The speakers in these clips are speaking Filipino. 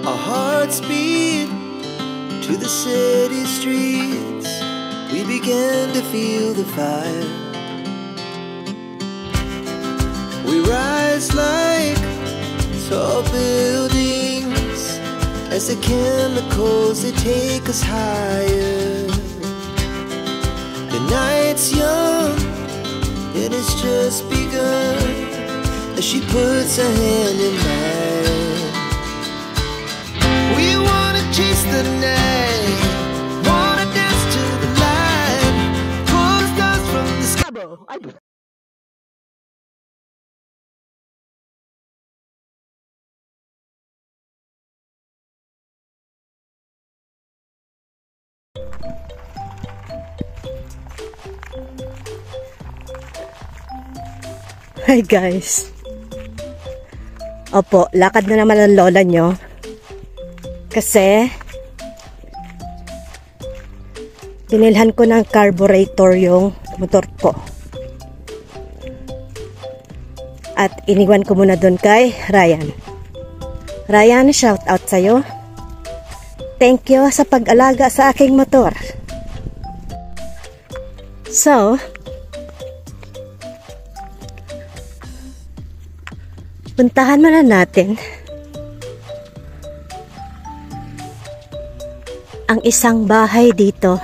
Our hearts beat to the city streets. We began to feel the fire. We rise like tall buildings as the chemicals, they take us higher. The night's young and it's just begun as she puts her hand in mine. We wanna chase the night, wanna dance to the light, pull the stars from the sky. Hi guys. Opo, lakad na naman ang lola nyo. Kasi binilhan ko ng carburetor yung motor ko. At iniwan ko muna doon kay Ryan. Ryan, shout out sa'yo. Thank you sa pag-alaga sa aking motor. So, puntahan muna natin ang isang bahay dito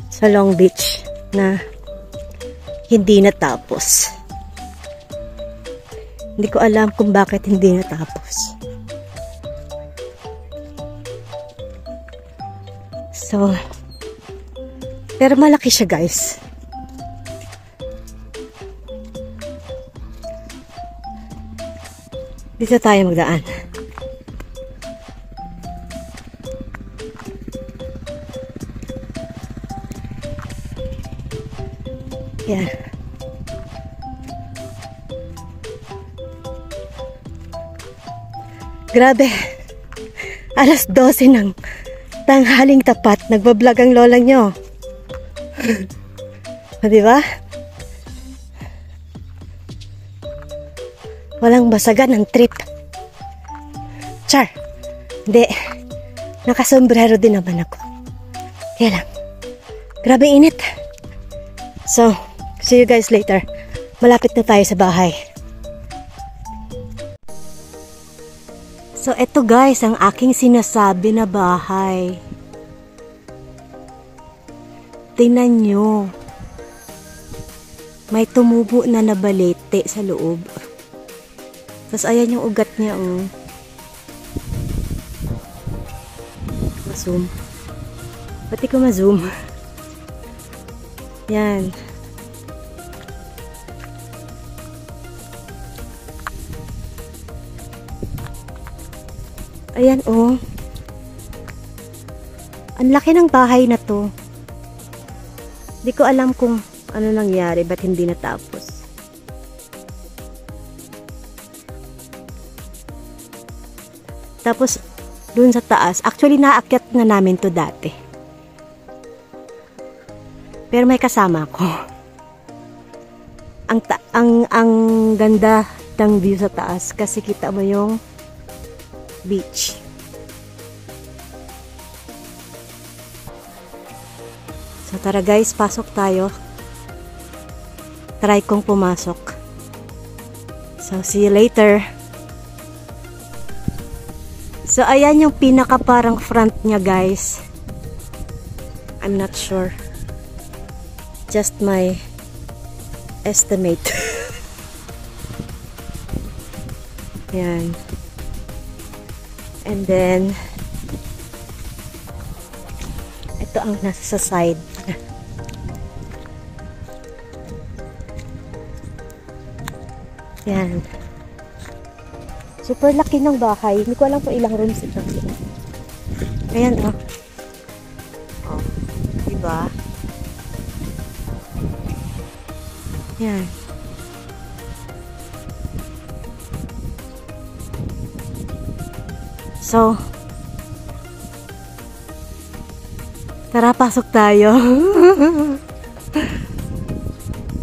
sa Long Beach na hindi natapos. Hindi ko alam kung bakit hindi natapos. So, pero malaki siya guys. Dito tayo magdaan. Yan. Grabe. Alas 12 ng tanghaling tapat. Nagbablog ang lola nyo. Diba? Walang basagan ng trip. Char. Hindi. Nakasombrero din naman ako. Kaya lang. Grabe init. So, see you guys later. Malapit na tayo sa bahay. So, eto guys, ang aking sinasabi na bahay. Tingnan nyo. May tumubo na nabalete sa loob. Tapos ayan yung ugat niya, oh. Ma-zoom. Pati ko ma-zoom. Yan. Ayan, oh. Ang laki ng bahay na to. Hindi ko alam kung ano nangyari, ba't hindi natapos. Tapos, dun sa taas, actually naakyat na namin to dati. Pero may kasama ko. Ang ganda ng view sa taas kasi kita mo yung beach. So tara guys, pasok tayo. Try kong pumasok. So see you later. So, ayan yung pinaka parang front niya, guys. I'm not sure. Just my estimate. Ayan. And then, ito ang nasa side. Ayan. Super laki ng bahay. Hindi ko alam kung ilang rooms ito. Ayan, oh. Oh, diba? Ayan. So, tara, pasok tayo.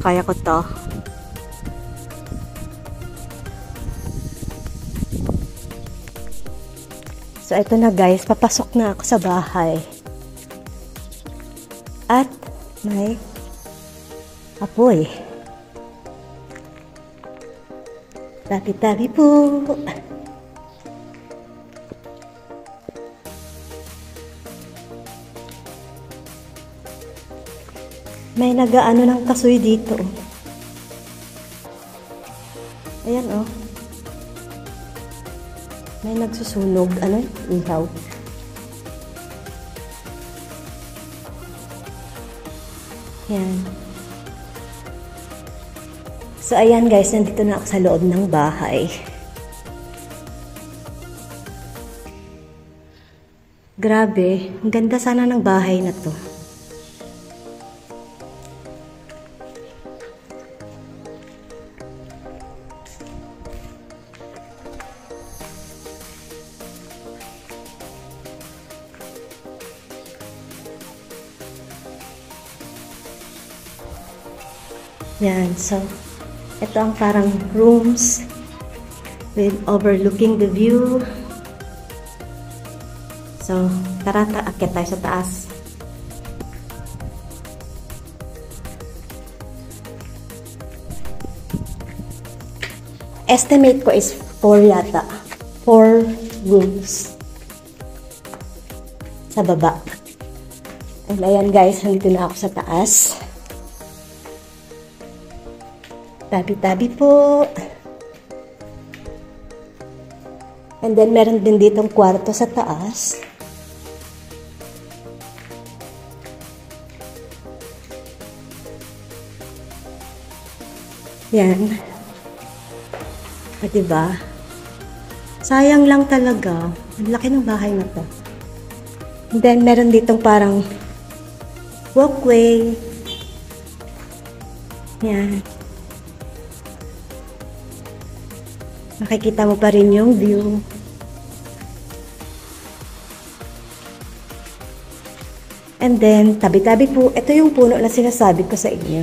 Kaya ko to. So, ito na guys, papasok na ako sa bahay. At may apoy. Tabi-tabi po. May nagaano ng kasoy dito. Ayan oh. May nagsusunog. Ano? Ihaw. Yan. So, ayan guys. Nandito na ako sa loob ng bahay. Grabe. Ang ganda sana ng bahay na to. Yan, so, ito ang parang rooms with overlooking the view. So, tara, aakyat tayo sa taas. Estimate ko is 4 yata. 4 rooms. Sa baba. And ayan guys, nandito na ako sa taas. Tabi-tabi po. And then, meron din ditong kwarto sa taas. Yan. O, diba? Sayang lang talaga. Ang laki ng bahay na to. And then, meron ditong parang walkway. Yan. Makikita mo pa rin yung view. And then, tabi-tabi po, ito yung puno na sinasabi ko sa inyo.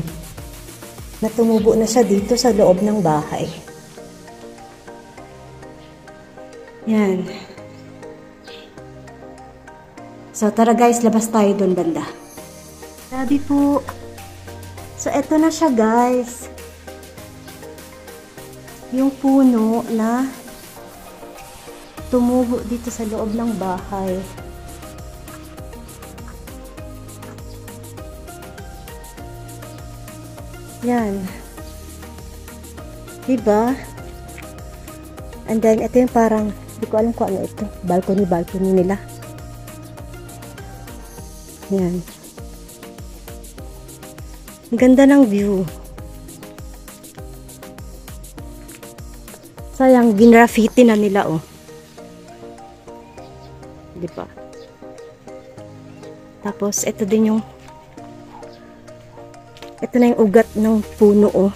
Na tumubo na siya dito sa loob ng bahay. Yan. So, tara guys, labas tayo doon banda. Tabi po. So, ito na siya guys. Yung puno na tumubo dito sa loob ng bahay. Yan. Diba? And then, ito yung parang, hindi ko alam kung ano ito. Balcony nila. Yan. Ang ganda ng view. Sayang, ginraffiti na nila, oh. Di ba? Tapos, ito din yung ito na yung ugat ng puno, oh.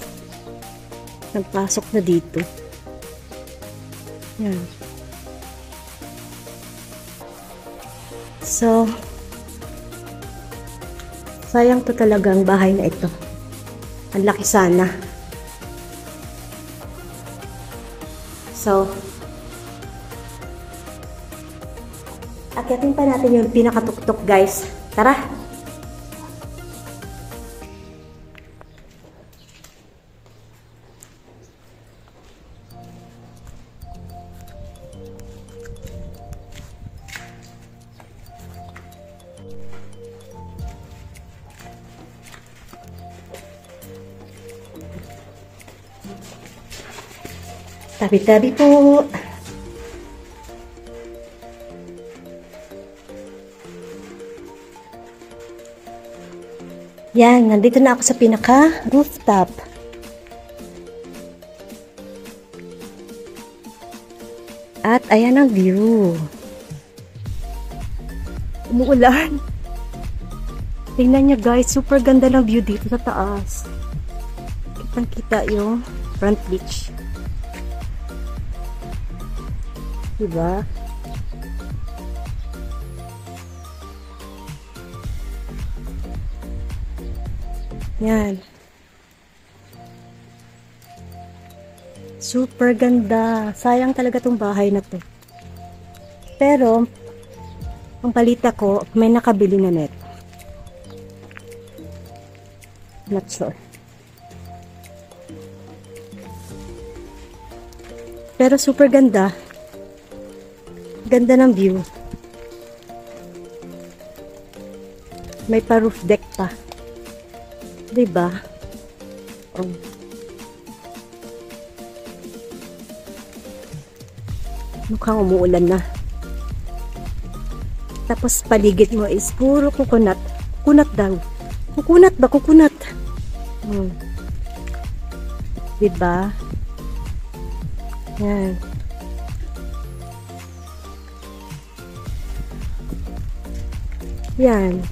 Nagpasok na dito. Yan. So, sayang to talaga ang bahay na ito. Ang laki sana. So, akyatin pa natin yung pinakatuktok, guys. Tara! Tabi-tabi po. Yan, nandito na ako sa pinaka rooftop. At ayan ang view. Umuulan. Tingnan niyo guys, super ganda ng view dito sa taas. Kitang-kita yung front beach. Diba? Yan. Super ganda. Sayang talaga tong bahay na to. Pero, ang balita ko, may nakabili na net. Not sure. Pero super ganda. Ganda ng view. May pa-roof deck pa. Diba? Oh. Mukhang umuulan na. Tapos paligid mo is puro coconut. Coconut daw. Coconut ba? Coconut. Diba? Yan. Yan.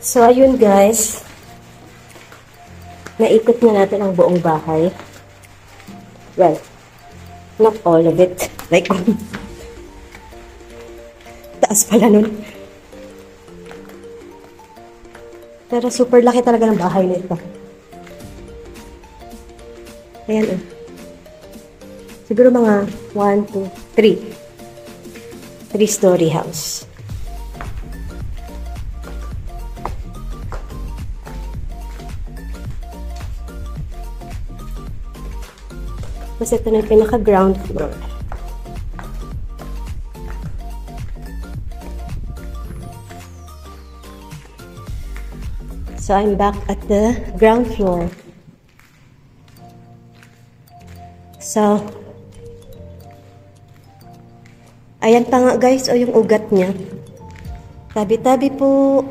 So, ayun guys. Naikot na natin ang buong bahay. Well, not all of it. Like, taas pala nun. Pero super laki talaga ng bahay nito. Ayan eh. Siguro mga 1, 2, 3. 3-story house. Tapos ito na yung pinaka-ground floor. So, I'm back at the ground floor. So, ayan pa nga guys, o yung ugat niya. Tabi-tabi po.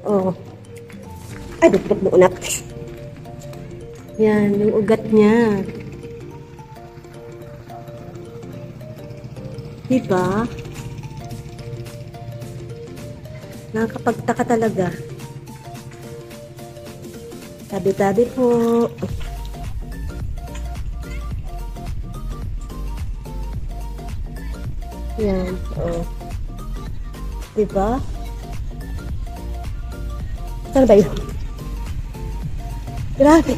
Oh. Ay, dukot mo unak. Yan, yung ugat niya. Diba? Nakakapagtaka talaga. Tabi-tabi po. Yan, oh. Diba? Saan ba yun? Grabe.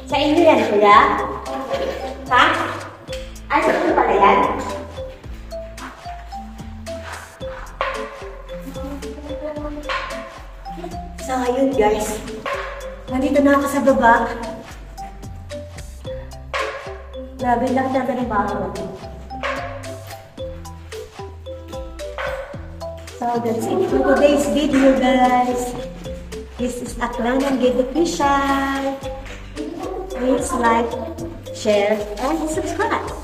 Sa inyo yan, kuya? Ha? Ano ito pala yan? So, ayun guys. Nandito na ako sa baba. Grabe lang talaga ng bago. So, that's it for today's video, guys. This is Aklangan Gate Official. Please like, share, and subscribe.